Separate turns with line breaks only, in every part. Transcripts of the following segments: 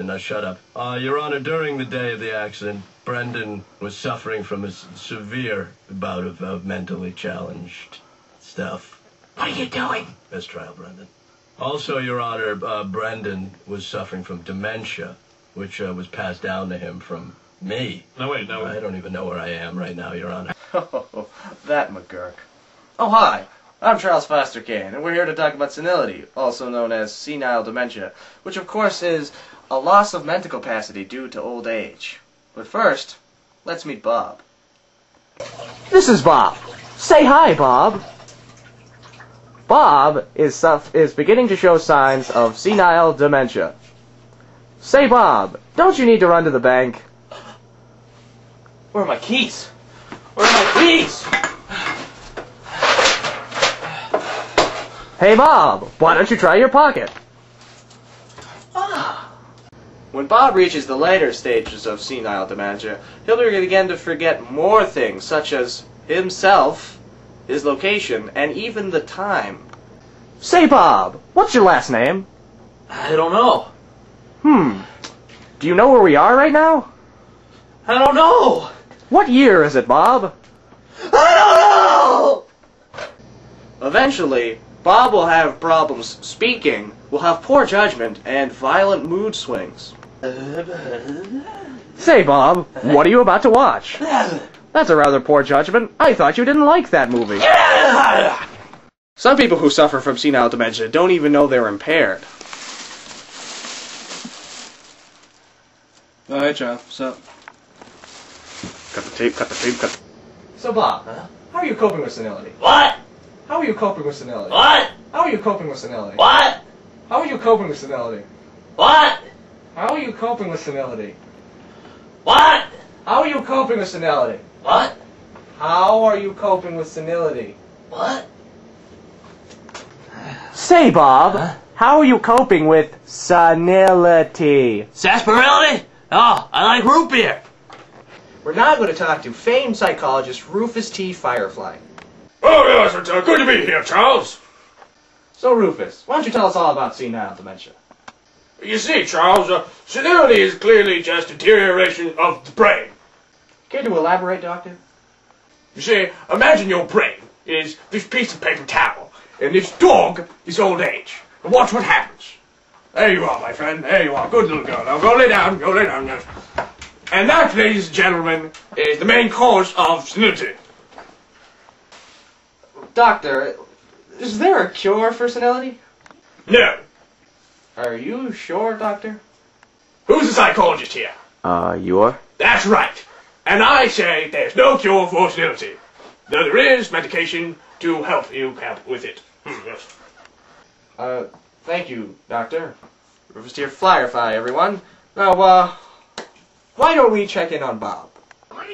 Now shut up. Your Honor, during the day of the accident, Brendan was suffering from a severe bout of mentally challenged stuff.
What are you doing?
Mistrial, Brendan. Also, Your Honor, Brendan was suffering from dementia, which was passed down to him from me.
No, wait, no.
I don't even know where I am right now, Your Honor.
Oh, that McGurk. Oh, hi. I'm Charles Foster Kane, and we're here to talk about senility, also known as senile dementia, which of course is a loss of mental capacity due to old age. But first, let's meet Bob. This is Bob. Say hi, Bob. Bob is beginning to show signs of senile dementia. Say, Bob, don't you need to run to the bank? Where are my keys? Where are my keys? Hey, Bob, why don't you try your pocket? When Bob reaches the later stages of senile dementia, he'll begin to forget more things, such as himself, his location, and even the time. Say, Bob, what's your last name?
I don't know.
Do you know where we are right now?
I don't know.
What year is it, Bob?
I don't know!
Eventually, Bob will have problems speaking, will have poor judgment, and violent mood swings. Say, Bob, what are you about to watch? That's a rather poor judgment. I thought you didn't like that movie. Some people who suffer from senile dementia don't even know they're impaired.
Oh, hey, Charles. What's up?
Cut the tape, cut the tape, cut the... So, Bob, how are you coping with senility?
What?
How are you coping with senility?
What?
How are you coping with senility?
What?
How are you coping with senility?
What?
How are you coping with senility?
What?
How are you coping with senility?
What?
How are you coping with senility?
What?
Say, Bob, how are you coping with senility?
Sarsaparilla? Oh, I like root beer.
We're now going to talk to famed psychologist Rufus T. Firefly.
Oh, yes, it's good to be here, Charles.
So, Rufus, why don't you tell us all about senile dementia?
You see, Charles, senility is clearly just deterioration of the brain.
Care to elaborate, Doctor?
You see, imagine your brain is this piece of paper towel, and this dog is old age. And watch what happens. There you are, my friend. There you are. Good little girl. Now go lay down. Go lay down. Yes. And that, ladies and gentlemen, is the main cause of senility.
Doctor, is there a cure for senility?
No.
Are you sure, Doctor?
Who's the psychologist here?
You are?
That's right. And I say there's no cure for senility. Though there is medication to help you with it. Yes.
Thank you, Doctor. Rufus T. Firefly, everyone. Now, why don't we check in on Bob?
I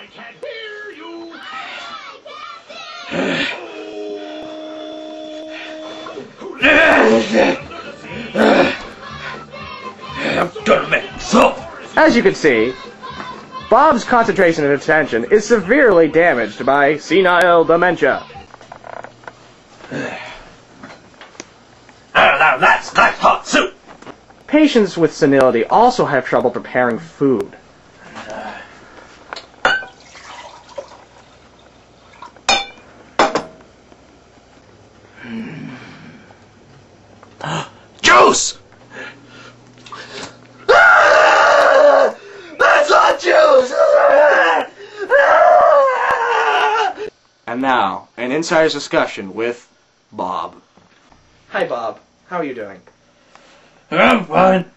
can't hear you.
I'm gonna make so.
As you can see, Bob's concentration and attention is severely damaged by senile dementia.
Now that's nice hot soup.
Patients with senility also have trouble preparing food.
Juice! That's not juice!
And now, an insider's discussion with Bob. Hi, Bob. How are you doing?
I'm fine.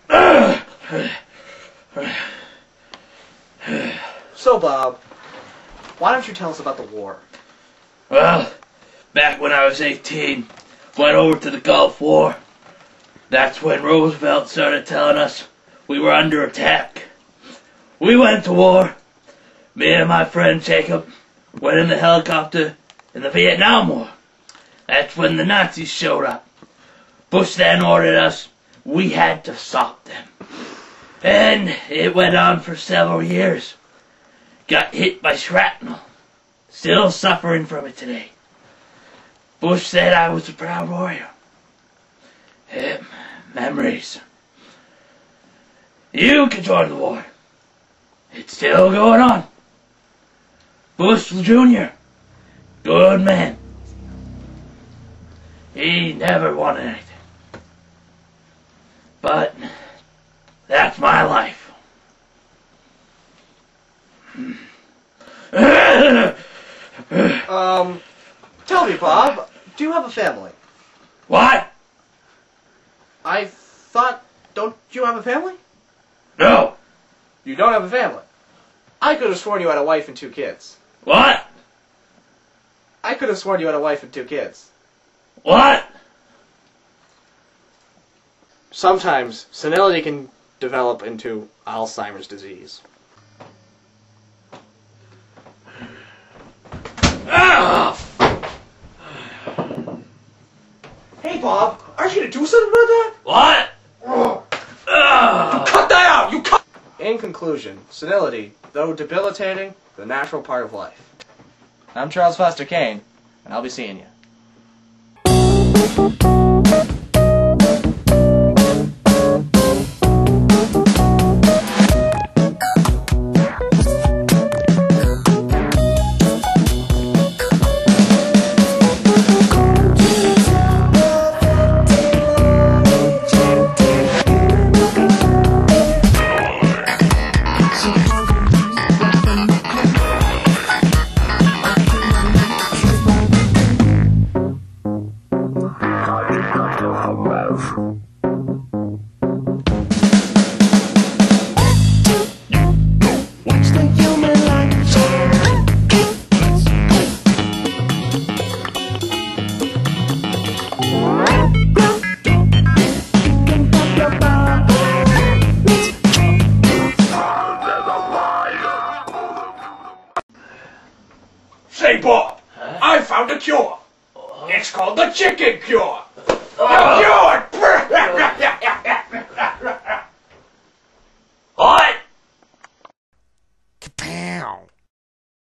So, Bob, why don't you tell us about the war?
Well,
back when I was 18, went over to the Gulf War. That's when Roosevelt started telling us we were under attack. We went to war. Me and my friend Jacob went in the helicopter in the Vietnam War. That's when the Nazis showed up. Bush then ordered us. We had to stop them. And it went on for several years. Got hit by shrapnel. Still suffering from it today. Bush said I was a proud warrior. Memories. You can join the war. It's still going on. Bush Jr. Good man. He never wanted anything. But that's my life.
Tell me, Bob, do you have a family?
What?
I thought, don't you have a family?
No.
You don't have a family. I could have sworn you had a wife and 2 kids.
What?
I could have sworn you had a wife and 2 kids.
What?
Sometimes senility can develop into Alzheimer's disease. Hey, Bob, aren't you going to do something about that?
What?
Cut that out! You cut!
In conclusion, senility, though debilitating, the natural part of life. I'm Charles Foster Kane, and I'll be seeing you.
Say, Bob, I found a cure. It's called the chicken cure. The cure!